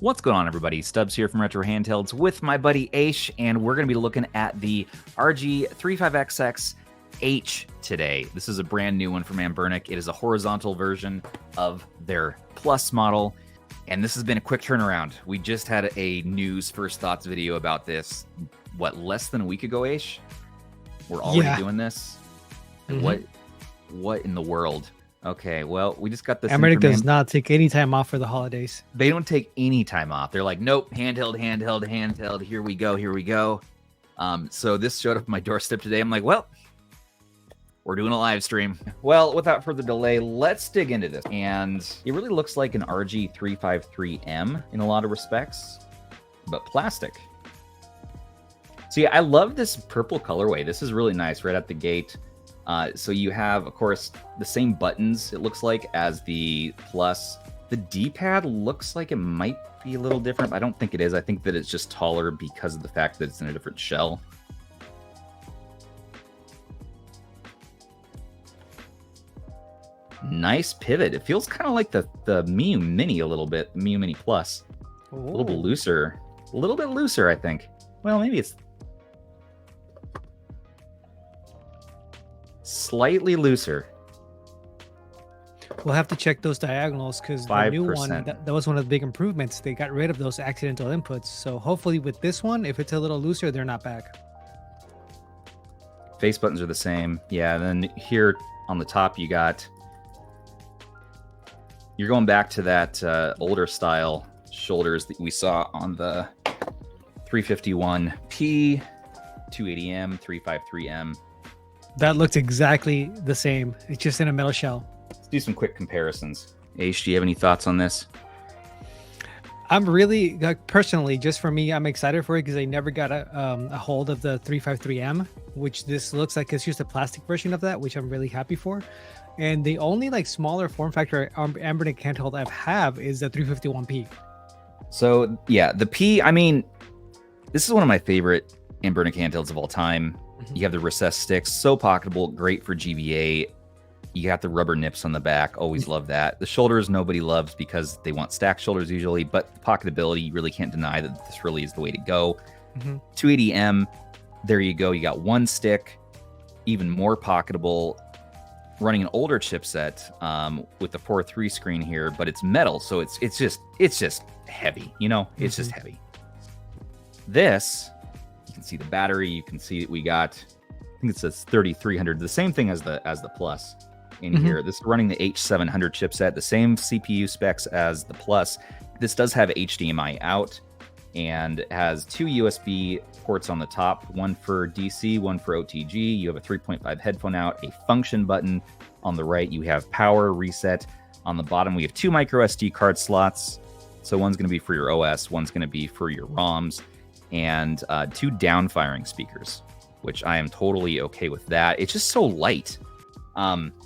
What's going on, everybody? Stubbs here from Retro Handhelds with my buddy Aish, and we're going to be looking at the RG35XX H today. This is a brand new one from Anbernic. It is a horizontal version of their Plus model, and this has been a quick turnaround. We just had a news first thoughts video about this, less than a week ago, Aish? We're already doing this? Mm-hmm. What in the world? Okay, well, we just got this. Anbernic does not take any time off for the holidays. They don't take any time off. They're like, nope, handheld. Here we go. So this showed up at my doorstep today. I'm like, well, we're doing a live stream. Well, without further delay, let's dig into this. And it really looks like an RG353M in a lot of respects, but plastic. See, I love this purple colorway. This is really nice right out the gate. So you have, of course, the same buttons, it looks like, as the Plus. The D-pad looks like it might be a little different, but I don't think it is. I think that it's just taller because of the fact that it's in a different shell. Nice pivot. It feels kind of like the Miu Mini a little bit, the Miu Mini Plus. Ooh. A little bit looser, I think. Well, maybe it's slightly looser. We'll have to check those diagonals because the new one, that was one of the big improvements. They got rid of those accidental inputs. So hopefully with this one, if it's a little looser, they're not back. Face buttons are the same. Yeah, and then here on the top, you're going back to that older style shoulders that we saw on the 351P, 280M, 353M. That looks exactly the same. It's just in a metal shell. Let's do some quick comparisons. Aish, do you have any thoughts on this? I'm really, personally, just for me, I'm excited for it because I never got a hold of the 353M, which this looks like it's just a plastic version of that, which I'm really happy for. And the only smaller form factor Anbernic handheld I have is the 351P. So yeah, the P, I mean, this is one of my favorite Anbernic handhelds of all time. You have the recessed sticks, so pocketable, great for GBA. You got the rubber nips on the back, always love that. The shoulders nobody loves because they want stacked shoulders usually, but the pocketability, you really can't deny that this really is the way to go. 280M, there you go. You got one stick, even more pocketable, running an older chipset with the 4.3 screen here, but it's metal, so it's just heavy, you know? It's just heavy. This, you can see the battery. You can see that we got, I think it says 3300, the same thing as the Plus in here. This is running the H700 chipset, the same CPU specs as the Plus. This does have HDMI out and has two USB ports on the top, one for DC, one for OTG. You have a 3.5 headphone out, a function button on the right. You have power reset on the bottom. We have two micro SD card slots. So one's going to be for your OS, one's going to be for your ROMs, and two down-firing speakers, which I am totally okay with that. It's just so light.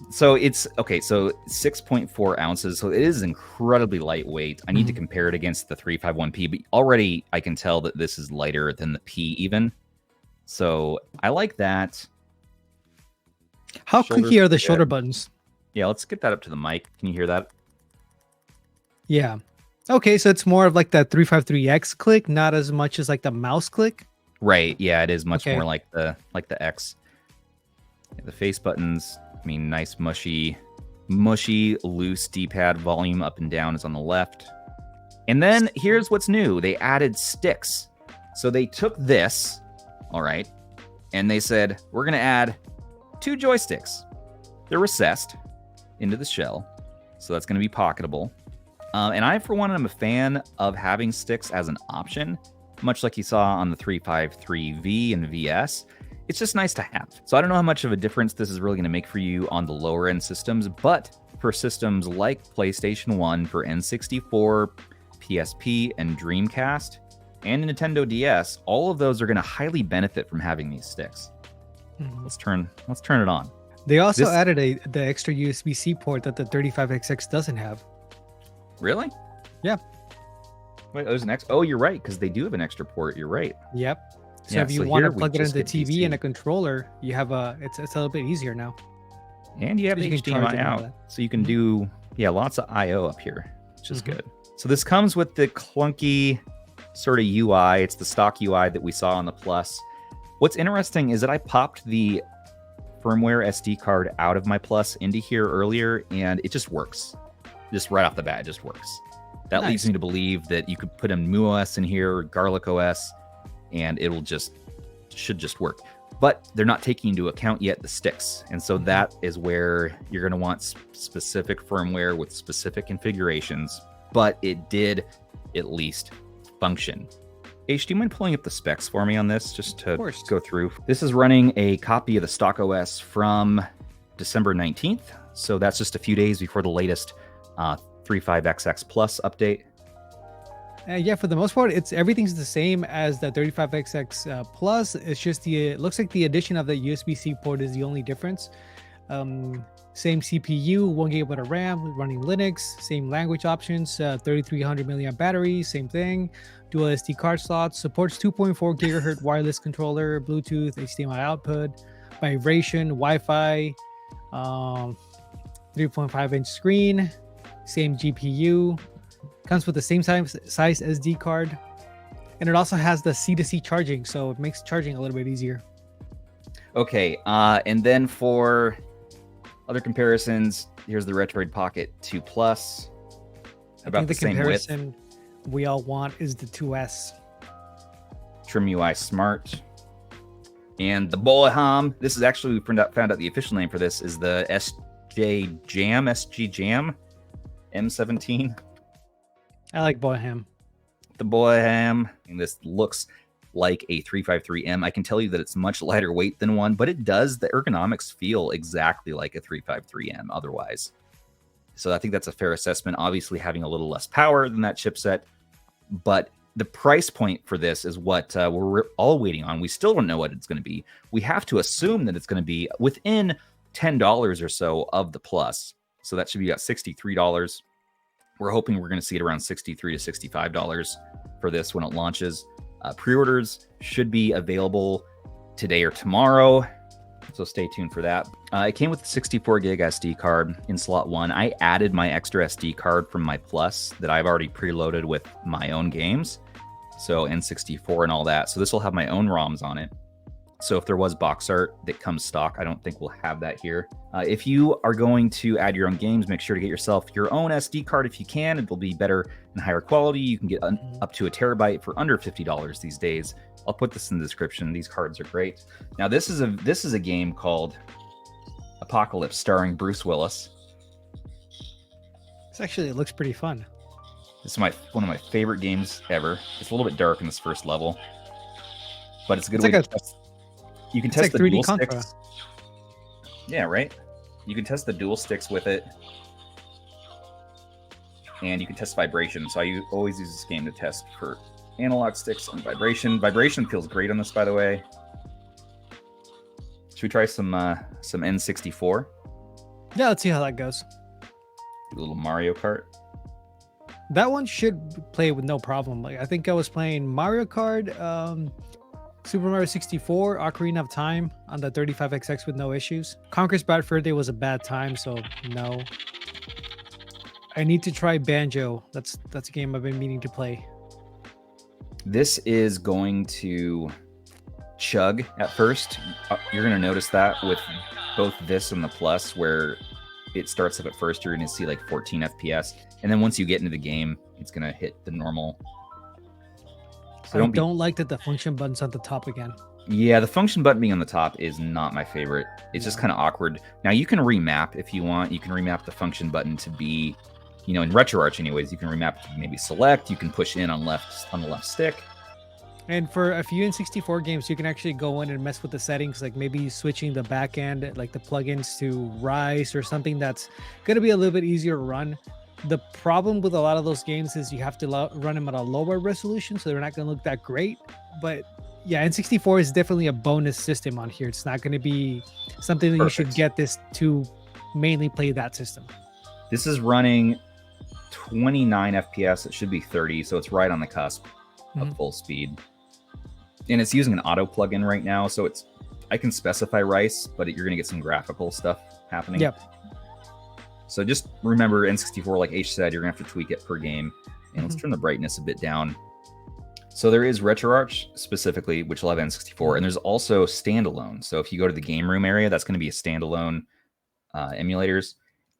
So it's, okay, so 6.4 ounces, so it is incredibly lightweight. I need to compare it against the 351P, but already I can tell that this is lighter than the P even. So I like that. How clicky are the shoulder buttons? Yeah, let's get that up to the mic. Can you hear that? Yeah. Okay, so it's more of like that 353X click, not as much as like the mouse click. Right. Yeah, it is much more like the X. The face buttons, I mean, nice mushy, loose D-pad. Volume up and down is on the left. And then here's what's new. They added sticks. So they took this, all right, and they said, we're going to add two joysticks. They're recessed into the shell, so that's going to be pocketable. And I, for one, am a fan of having sticks as an option, much like you saw on the 353V and VS. It's just nice to have. So I don't know how much of a difference this is really going to make for you on the lower end systems, but for systems like PlayStation 1, for N64, PSP, and Dreamcast, and Nintendo DS, all of those are going to highly benefit from having these sticks. Let's turn it on. They also added the extra USB-C port that the 35XX doesn't have. Really? Yeah. Wait, there's an extra. Oh, you're right, because they do have an extra port. You're right. Yep. So if you want to plug it into the TV and a controller, you have it's a little bit easier now. And you have the HDMI out, so you can do lots of I/O up here, which is good. So this comes with the clunky sort of UI. It's the stock UI that we saw on the Plus. What's interesting is that I popped the firmware SD card out of my Plus into here earlier, and it just works. Just right off the bat, it just works. That Nice. leads me to believe that you could put a MuOS in here, Garlic OS, and it'll should just work. But they're not taking into account yet the sticks. And so that is where you're going to want specific firmware with specific configurations. But it did at least function. Aish, do you mind pulling up the specs for me on this just to go through? This is running a copy of the stock OS from December 19th. So that's just a few days before the latest 35XX Plus update. Yeah, for the most part, everything's the same as the 35XX Plus. It's just it looks like the addition of the USB-C port is the only difference. Same CPU, 1 GB of RAM, running Linux, same language options, 3300 milliamp battery, same thing. Dual SD card slots, supports 2.4 gigahertz wireless controller, Bluetooth, HDMI output, vibration, Wi-Fi, 3.5-inch screen, same GPU. Comes with the same size SD card, and it also has the C2C charging, so it makes charging a little bit easier. Okay, and then for other comparisons, here's the Retroid Pocket 2 Plus. About the same width. We all want is the 2S. Trim UI Smart. And the Boham, this is actually, we found out the official name for this is the SG Jam M17. I like Boham. The Boham. And this looks like a 353M. I can tell you that it's much lighter weight than one, but it does, the ergonomics feel exactly like a 353M otherwise. So I think that's a fair assessment. Obviously having a little less power than that chipset, but the price point for this is what we're all waiting on. We still don't know what it's going to be. We have to assume that it's going to be within $10 or so of the Plus. So that should be about $63. We're hoping we're going to see it around $63 to $65 for this when it launches. Pre-orders should be available today or tomorrow, so stay tuned for that. It came with a 64 gig SD card in slot 1. I added my extra SD card from my Plus that I've already preloaded with my own games, so N64 and all that. So this will have my own ROMs on it. So if there was box art that comes stock, I don't think we'll have that here. If you are going to add your own games, make sure to get yourself your own SD card if you can. It'll be better and higher quality. You can get up to a terabyte for under $50 these days. I'll put this in the description. These cards are great. Now this is a game called Apocalypse starring Bruce Willis. It looks pretty fun. This is one of my favorite games ever. It's a little bit dark in this first level, but it's a good way to test. You can test the dual sticks. Yeah, right? You can test the dual sticks with it. And you can test vibration. So I always use this game to test for analog sticks and vibration. Vibration feels great on this, by the way. Should we try some N64? Yeah, let's see how that goes. A little Mario Kart. That one should play with no problem. Like I think I was playing Mario Kart, Super Mario 64, Ocarina of Time on the 35XX with no issues. Conker's Bad Fur Day was a bad time, so no. I need to try Banjo. That's a game I've been meaning to play. This is going to chug at first. You're going to notice that with both this and the Plus, where it starts up at first, you're going to see like 14 FPS. And then once you get into the game, it's going to hit the normal. So I don't like that the function button's on the top again. Yeah, the function button being on the top is not my favorite. It's just kind of awkward. Now you can remap if you want. You can remap the function button to be, in RetroArch anyways, you can remap to maybe select. You can push in on the left stick. And for a few N64 games, you can actually go in and mess with the settings, like maybe switching the back end, like the plugins to Rise or something that's going to be a little bit easier to run. The problem with a lot of those games is you have to run them at a lower resolution, so they're not going to look that great. But yeah, N64 is definitely a bonus system on here. It's not going to be something that you should get this to mainly play that system. This is running 29 FPS. It should be 30, so it's right on the cusp of full speed. And it's using an auto plugin right now, so I can specify Rice, but you're going to get some graphical stuff happening. Yep. So just remember N64, like H said, you're going to have to tweak it per game. And let's turn the brightness a bit down. So there is RetroArch specifically, which will have N64, and there's also standalone. So if you go to the game room area, that's going to be a standalone emulators.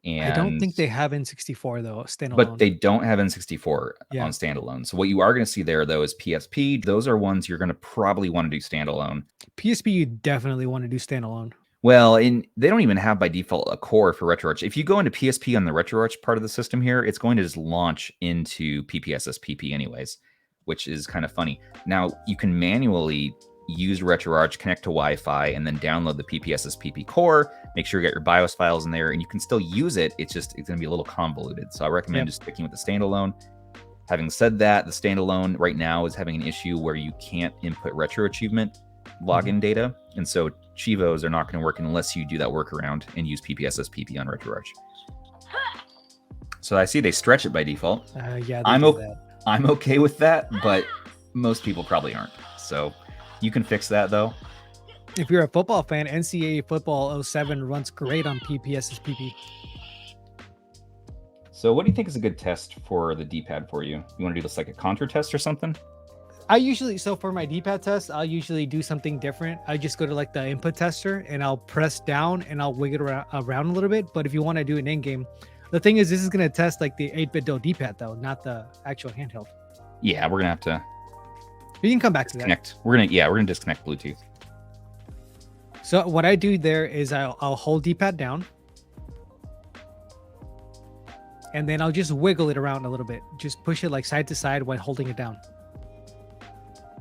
And I don't think they have N64 though, standalone. But they don't have N64 on standalone. So what you are going to see there though is PSP. Those are ones you're going to probably want to do standalone. PSP, you definitely want to do standalone. Well, they don't even have by default a core for RetroArch. If you go into PSP on the RetroArch part of the system here, it's going to just launch into PPSSPP anyways, which is kind of funny. Now, you can manually use RetroArch, connect to Wi-Fi, and then download the PPSSPP core, make sure you get your BIOS files in there, and you can still use it. It's going to be a little convoluted. So I recommend just sticking with the standalone. Having said that, the standalone right now is having an issue where you can't input retro achievement login data. And so Chivos are not going to work unless you do that workaround and use PPSSPP on RetroArch. So I see they stretch it by default. Yeah, I'm okay with that, but most people probably aren't. So you can fix that though. If you're a football fan, NCAA Football 07 runs great on PPSSPP. So what do you think is a good test for the D-pad for you? You want to do this like a contour test or something? So for my D-pad test, I'll usually do something different. I just go to like the input tester and I'll press down and I'll wiggle it around a little bit. But if you want to do an in-game, the thing is, this is going to test like the 8-bit D-pad though, not the actual handheld. Yeah, we're going to have to. You can come back to that. We're going to disconnect Bluetooth. So what I do there is I'll hold D-pad down. And then I'll just wiggle it around a little bit. Just push it like side to side while holding it down.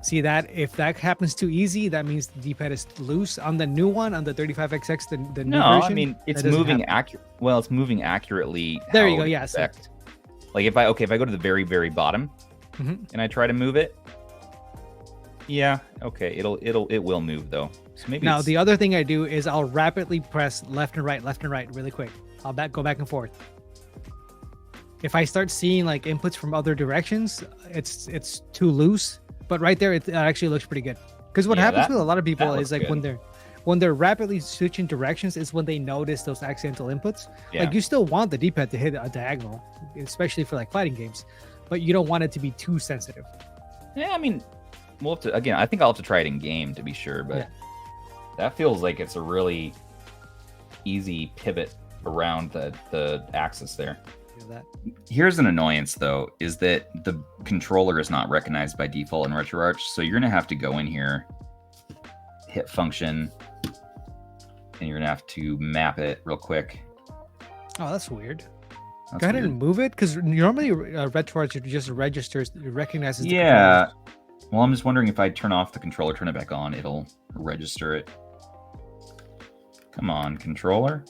See that? If that happens too easy, that means the D-pad is loose. On the new one, on the 35XX, the new version. No, I mean, it's moving accurate. Well, it's moving accurately. There you go. Yeah. Like if I go to the very, very bottom and I try to move it. Yeah. Okay. It will move though. So maybe now the other thing I do is I'll rapidly press left and right really quick. I'll go back and forth. If I start seeing like inputs from other directions, it's too loose. But right there, it actually looks pretty good. Because what happens with a lot of people is like good. when they're rapidly switching directions is when they notice those accidental inputs. Yeah. Like you still want the D-pad to hit a diagonal, especially for like fighting games, but you don't want it to be too sensitive. Yeah, I mean, we'll have to, again, I think I'll have to try it in game to be sure, but that feels like it's a really easy pivot around the axis there. Here's an annoyance though, is that the controller is not recognized by default in RetroArch, so you're gonna have to go in here, hit function, and you're gonna have to map it real quick. Oh, that's weird. Go ahead and move it, because normally RetroArch just recognizes. Yeah. Well, I'm just wondering if I turn off the controller, turn it back on, it'll register it. Come on, controller.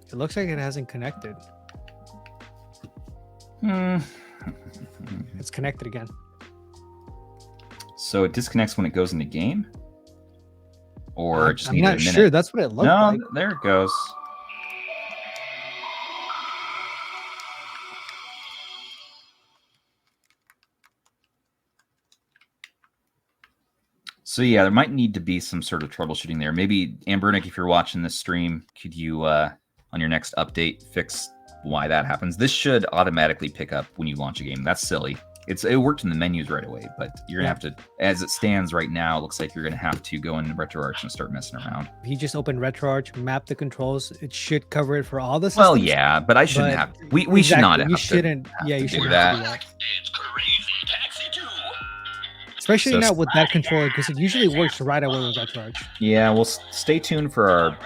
It looks like it hasn't connected. It's connected again. So it disconnects when it goes into game? Or just I'm not sure. That's what it looked like. No, there it goes. So yeah, there might need to be some sort of troubleshooting there. Maybe, Anbernic, if you're watching this stream, could you, on your next update, fix why that happens? This should automatically pick up when you launch a game. That's silly. It worked in the menus right away, but you're gonna have to, as it stands right now, it looks like you're gonna have to go in RetroArch and start messing around. If you just open RetroArch, map the controls, it should cover it for all the systems. Well, yeah, but I shouldn't have. We should not have. You shouldn't. Yeah, you shouldn't do that. Especially now with that controller, because it usually works right away with RetroArch. Yeah, well, stay tuned for our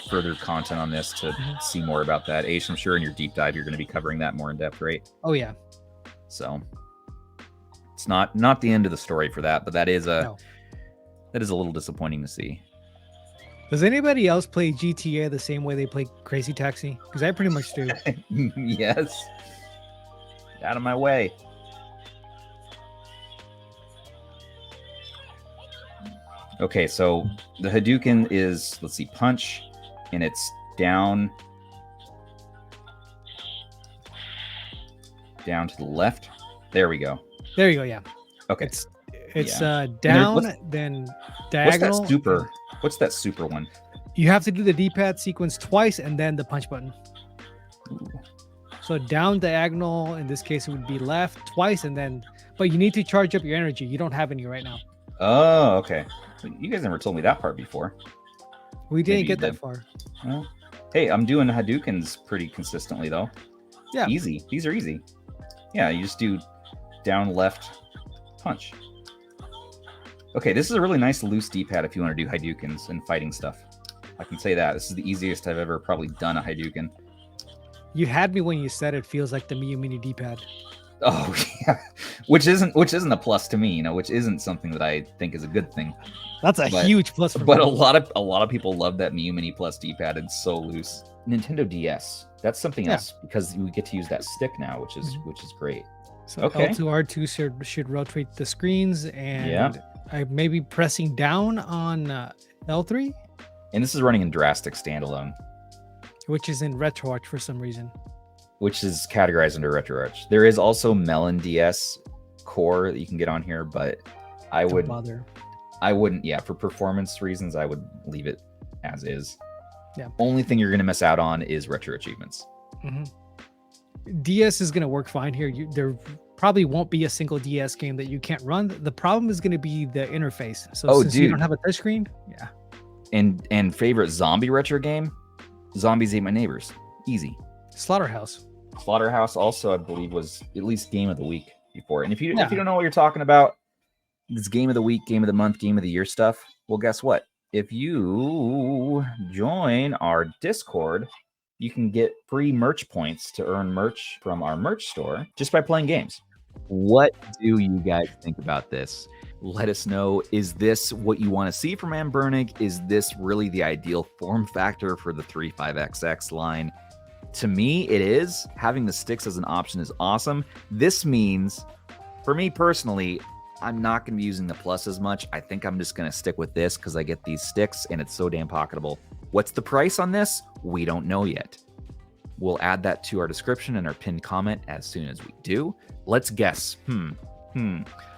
further content on this to see more about that. Aish, I'm sure in your deep dive you're going to be covering that more in depth, right? Oh yeah. So it's not the end of the story for that, but that is a little disappointing to see. Does anybody else play GTA the same way they play Crazy Taxi? Because I pretty much do. Yes. Out of my way. Okay, so the Hadouken is, let's see, punch, and it's down to the left. There we go. There you go, yeah. Okay. It's down, then diagonal. What's that super one? You have to do the D-pad sequence twice and then the punch button. Ooh. So down diagonal, in this case, it would be left twice, and then, but you need to charge up your energy. You don't have any right now. Oh, okay. You guys never told me that part before. We didn't get that far. Well, hey, I'm doing Hadoukens pretty consistently, though. Yeah. Easy. These are easy. Yeah, you just do down, left, punch. Okay, this is a really nice loose D-pad if you want to do Hadoukens and fighting stuff. I can say that. This is the easiest I've ever probably done a Hadouken. You had me when you said it feels like the Miyu Mini D-pad. Oh, yeah. Which isn't a plus to me, you know, which isn't something that I think is a good thing. That's a huge plus for me. But a lot of people love that Miyu Mini Plus D-pad. It's so loose. Nintendo DS. That's something else because we get to use that stick now, which is great. So okay. L2 R2 should rotate the screens, and I may be pressing down on L3. And this is running in Drastic Standalone, which is in RetroArch for some reason. Which is categorized under RetroArch. There is also Melon DS Core that you can get on here, but I wouldn't. Yeah, for performance reasons, I would leave it as is. Yeah. Only thing you're going to miss out on is retro achievements. DS is going to work fine here. There probably won't be a single DS game that you can't run. The problem is going to be the interface. So since you don't have a touchscreen, yeah. And favorite zombie retro game, Zombies Ate My Neighbors. Easy. Slaughterhouse also, I believe, was at least game of the week before. And if you don't know what you're talking about, this game of the week, game of the month, game of the year stuff, well, guess what? If you join our Discord, you can get free merch points to earn merch from our merch store just by playing games. What do you guys think about this? Let us know. Is this what you want to see from Anbernic? Is this really the ideal form factor for the 35XX line? To me, it is. Having the sticks as an option is awesome. This means, for me personally, I'm not going to be using the Plus as much. I think I'm just going to stick with this because I get these sticks and it's so damn pocketable. What's the price on this? We don't know yet. We'll add that to our description and our pinned comment as soon as we do. Let's guess.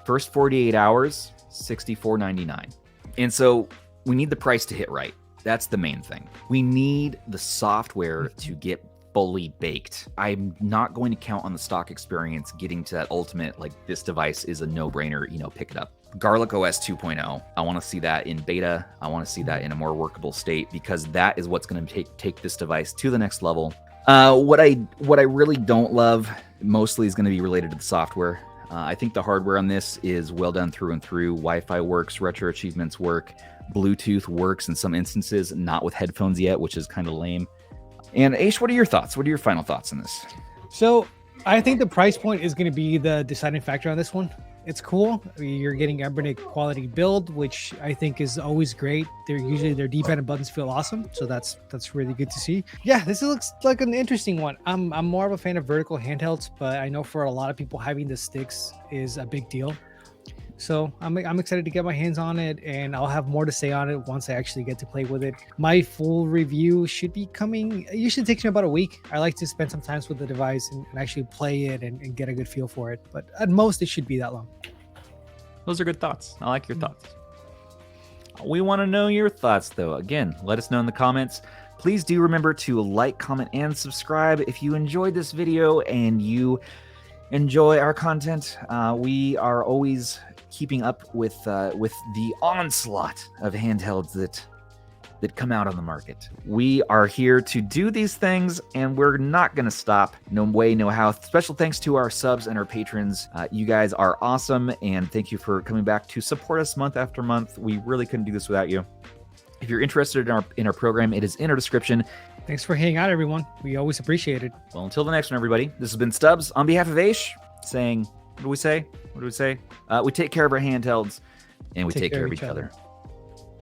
First 48 hours, $64.99. And so we need the price to hit right. That's the main thing. We need the software to get fully baked. I'm not going to count on the stock experience getting to that ultimate, like, this device is a no-brainer, you know, pick it up. Garlic OS 2.0, I want to see that in beta. I want to see that in a more workable state because that is what's going to take this device to the next level. What I really don't love mostly is going to be related to the software. I think the hardware on this is well done through and through. Wi-Fi works, retro achievements work, Bluetooth works in some instances, not with headphones yet, which is kind of lame. And Aish, what are your thoughts? What are your final thoughts on this? So I think the price point is going to be the deciding factor on this one. It's cool. You're getting Anbernic quality build, which I think is always great. Their D-pad and buttons feel awesome, so that's really good to see. Yeah, this looks like an interesting one. I'm more of a fan of vertical handhelds, but I know for a lot of people having the sticks is a big deal. So I'm excited to get my hands on it, and I'll have more to say on it once I actually get to play with it. My full review should be coming. It usually takes me about a week. I like to spend some time with the device and actually play it and get a good feel for it. But at most, it should be that long. Those are good thoughts. I like your thoughts. We want to know your thoughts, though. Again, let us know in the comments. Please do remember to like, comment, and subscribe if you enjoyed this video and you enjoy our content. We are always keeping up with the onslaught of handhelds that come out on the market. We are here to do these things, and we're not going to stop. No way, no how. Special thanks to our subs and our patrons. You guys are awesome, and thank you for coming back to support us month after month. We really couldn't do this without you. If you're interested in our program, it is in our description. Thanks for hanging out, everyone. We always appreciate it. Well, until the next one, everybody, this has been Stubbs on behalf of Aish saying, what do we say? We take care of our handhelds, and we take care of each other.